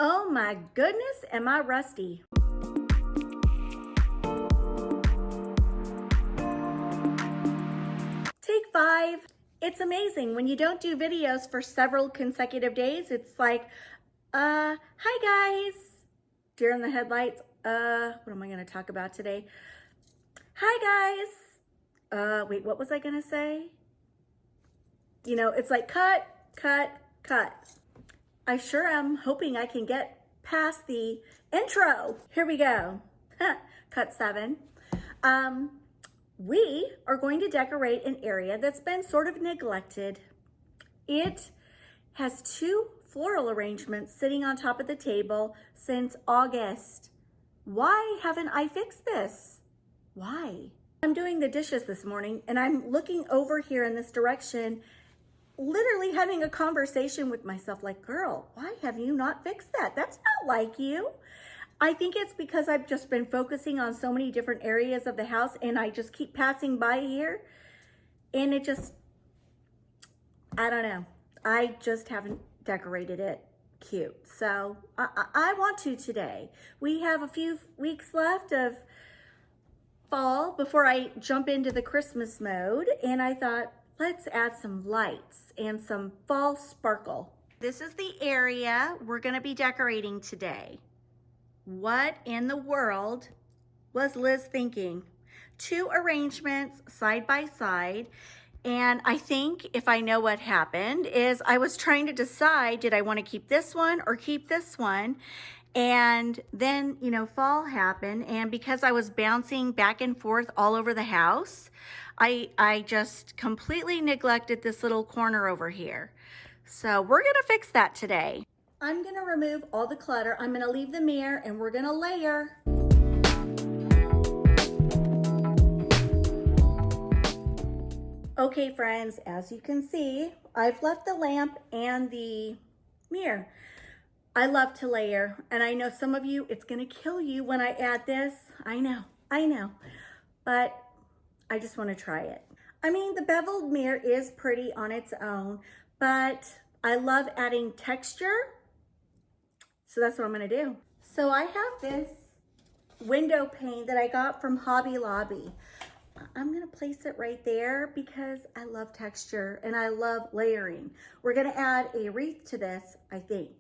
Oh my goodness, am I rusty? Take 5. It's amazing when you don't do videos for several consecutive days. It's like, hi guys. Deer in the headlights. What am I gonna talk about today? Hi guys. Wait, what was I gonna say? You know, it's like cut, cut, cut. I sure am hoping I can get past the intro. Here we go. Cut 7. We are going to decorate an area that's been sort of neglected. It has 2 floral arrangements sitting on top of the table since August. Why haven't I fixed this? Why? I'm doing the dishes this morning and I'm looking over here in this direction, literally having a conversation with myself like, girl, why have you not fixed that? That's not like you. I think it's because I've just been focusing on so many different areas of the house and I just keep passing by here and it just, I don't know. I just haven't decorated it cute. So I want to today. We have a few weeks left of fall before I jump into the Christmas mode, and I thought, let's add some lights and some fall sparkle. This is the area we're gonna be decorating today. What in the world was Liz thinking? 2 arrangements side by side. And I think if I know what happened is I was trying to decide, did I want to keep this one or keep this one? And then, you know, fall happened. And because I was bouncing back and forth all over the house, I just completely neglected this little corner over here. So we're going to fix that today. I'm going to remove all the clutter. I'm going to leave the mirror and we're going to layer. Okay, friends, as you can see, I've left the lamp and the mirror. I love to layer, and I know some of you, it's gonna kill you when I add this. I know, but I just wanna try it. I mean, the beveled mirror is pretty on its own, but I love adding texture, so that's what I'm gonna do. So I have this window pane that I got from Hobby Lobby. I'm gonna place it right there because I love texture and I love layering. We're gonna add a wreath to this, I think.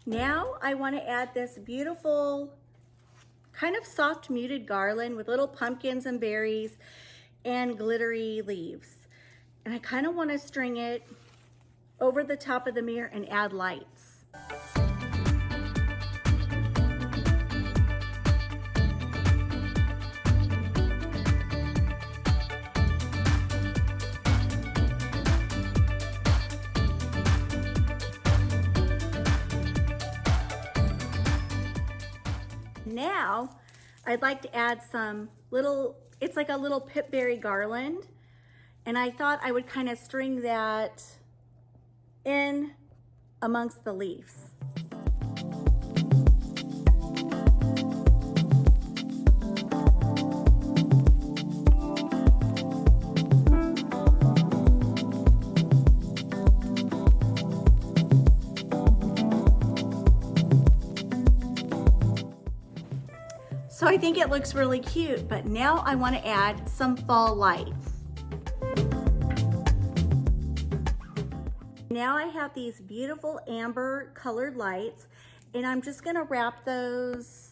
Now I wanna add this beautiful, kind of soft muted garland with little pumpkins and berries and glittery leaves. And I kinda wanna string it over the top of the mirror and add lights. Now, I'd like to add some little, it's like a little pipberry garland, and I thought I would kind of string that in amongst the leaves. So I think it looks really cute, but now I want to add some fall lights. Now I have these beautiful amber colored lights, and I'm just going to wrap those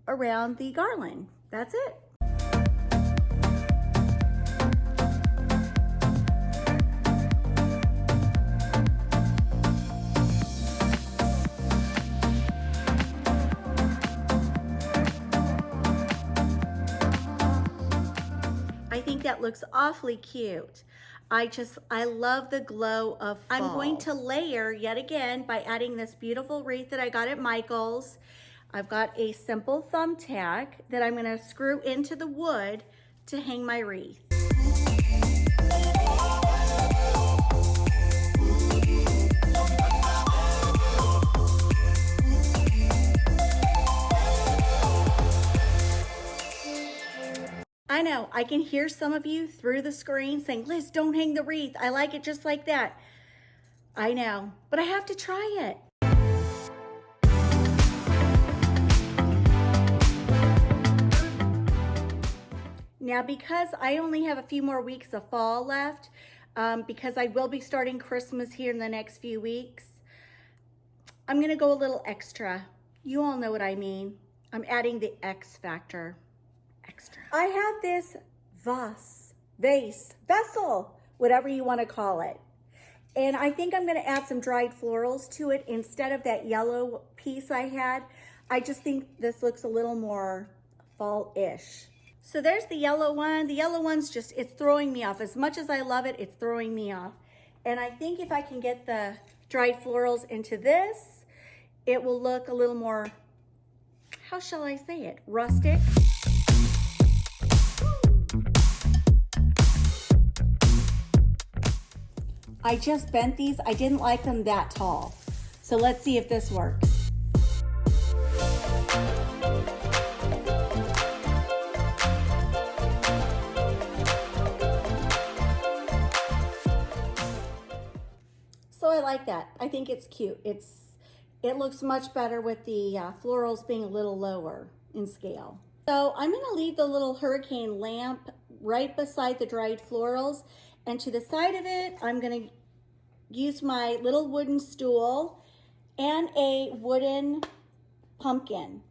around the garland. That's it. I think that looks awfully cute. I love the glow of fall. I'm going to layer yet again by adding this beautiful wreath that I got at Michael's. I've got a simple thumbtack that I'm gonna screw into the wood to hang my wreath. I know, I can hear some of you through the screen saying, Liz, don't hang the wreath. I like it just like that. I know, but I have to try it. Now, because I only have a few more weeks of fall left, because I will be starting Christmas here in the next few weeks, I'm gonna go a little extra. You all know what I mean. I'm adding the X factor. Extra. I have this vessel, whatever you want to call it. And I think I'm going to add some dried florals to it instead of that yellow piece I had. I just think this looks a little more fall-ish. So there's the yellow one. The yellow one's just, it's throwing me off. As much as I love it, it's throwing me off. And I think if I can get the dried florals into this, it will look a little more, how shall I say it, rustic. I just bent these. I didn't like them that tall. So let's see if this works. So I like that. I think it's cute. It looks much better with the florals being a little lower in scale. So I'm gonna leave the little hurricane lamp right beside the dried florals, and to the side of it, I'm gonna use my little wooden stool and a wooden pumpkin.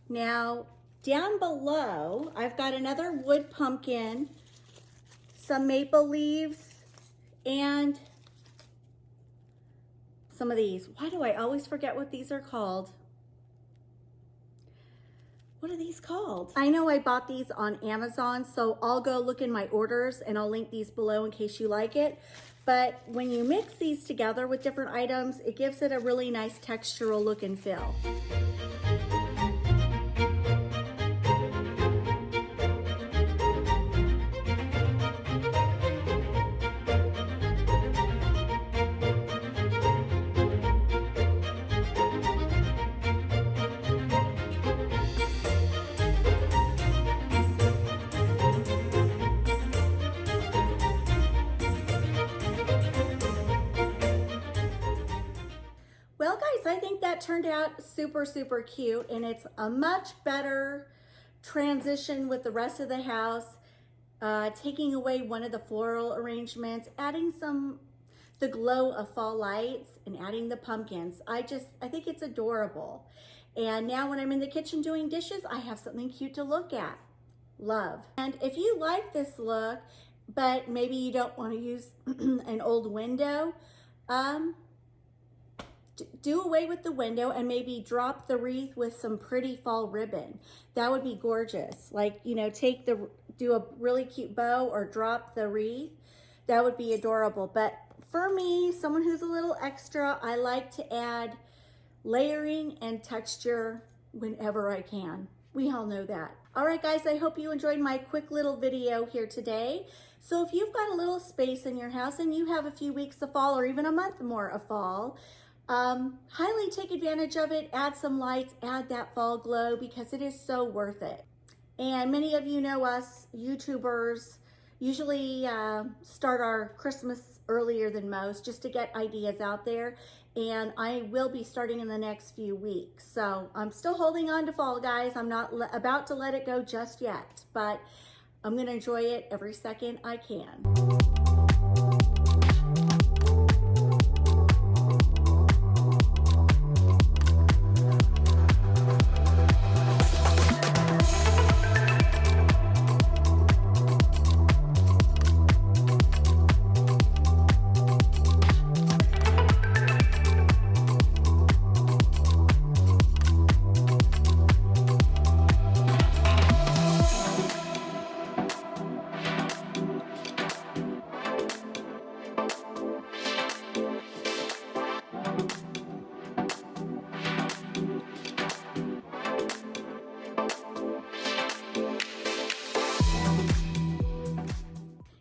Now, down below, I've got another wood pumpkin, some maple leaves, and some of these. Why do I always forget what these are called? What are these called? I know I bought these on Amazon, so I'll go look in my orders and I'll link these below in case you like it. But when you mix these together with different items, it gives it a really nice textural look and feel. Well, guys, I think that turned out super, super cute, and it's a much better transition with the rest of the house, taking away one of the floral arrangements, adding the glow of fall lights, and adding the pumpkins. I think it's adorable. And now when I'm in the kitchen doing dishes, I have something cute to look at. Love. And if you like this look, but maybe you don't want to use an old window, do away with the window and maybe drop the wreath with some pretty fall ribbon. That would be gorgeous. Like, you know, do a really cute bow or drop the wreath. That would be adorable. But for me, someone who's a little extra, I like to add layering and texture whenever I can. We all know that. All right, guys, I hope you enjoyed my quick little video here today. So if you've got a little space in your house and you have a few weeks of fall or even a month more of fall, highly take advantage of it, add some lights, add that fall glow because it is so worth it. And many of you know us YouTubers usually start our Christmas earlier than most just to get ideas out there. And I will be starting in the next few weeks. So I'm still holding on to fall, guys. I'm not about to let it go just yet, but I'm gonna enjoy it every second I can.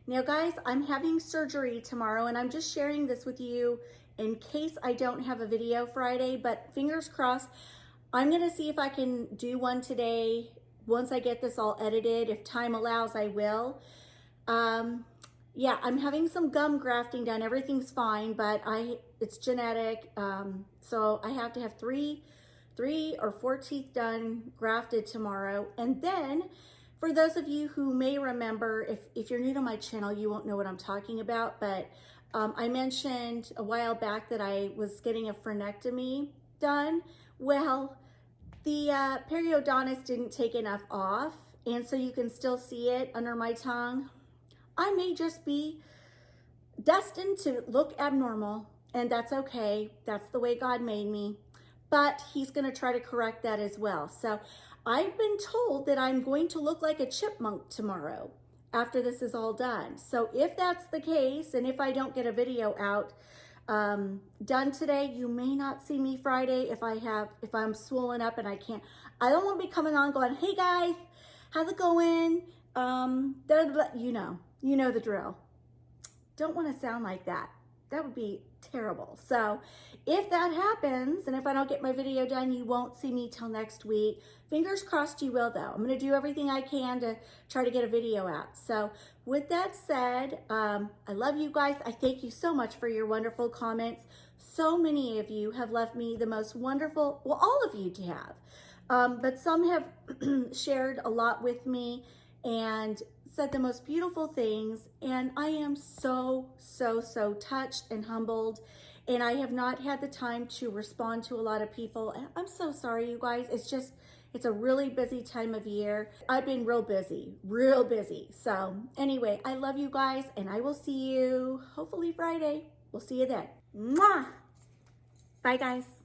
Now guys, I'm having surgery tomorrow and I'm just sharing this with you in case I don't have a video Friday, but fingers crossed. I'm gonna see if I can do one today. Once I get this all edited, if time allows, I will. Yeah, I'm having some gum grafting done. Everything's fine, but it's genetic. So I have to have three or four teeth done, grafted tomorrow. And then for those of you who may remember, if you're new to my channel, you won't know what I'm talking about, but I mentioned a while back that I was getting a frenectomy done. Well, the periodontist didn't take enough off, and so you can still see it under my tongue. I may just be destined to look abnormal, and that's okay. That's the way God made me. But he's gonna try to correct that as well. So I've been told that I'm going to look like a chipmunk tomorrow after this is all done. So if that's the case, and if I don't get a video out done today, you may not see me Friday if I'm swollen up and I don't want to be coming on going, hey guys, how's it going? You know the drill. Don't want to sound like that. That would be terrible. So if that happens, and if I don't get my video done, you won't see me till next week. Fingers crossed you will, though. I'm going to do everything I can to try to get a video out. So with that said, I love you guys. I thank you so much for your wonderful comments. So many of you have left me the most wonderful, well, all of you have, but some have shared a lot with me and said the most beautiful things, and I am so touched and humbled, and I have not had the time to respond to a lot of people. I'm so sorry, you guys. It's a really busy time of year. I've been real busy. So anyway, I love you guys, and I will see you hopefully Friday. We'll see you then. Mwah! Bye, guys.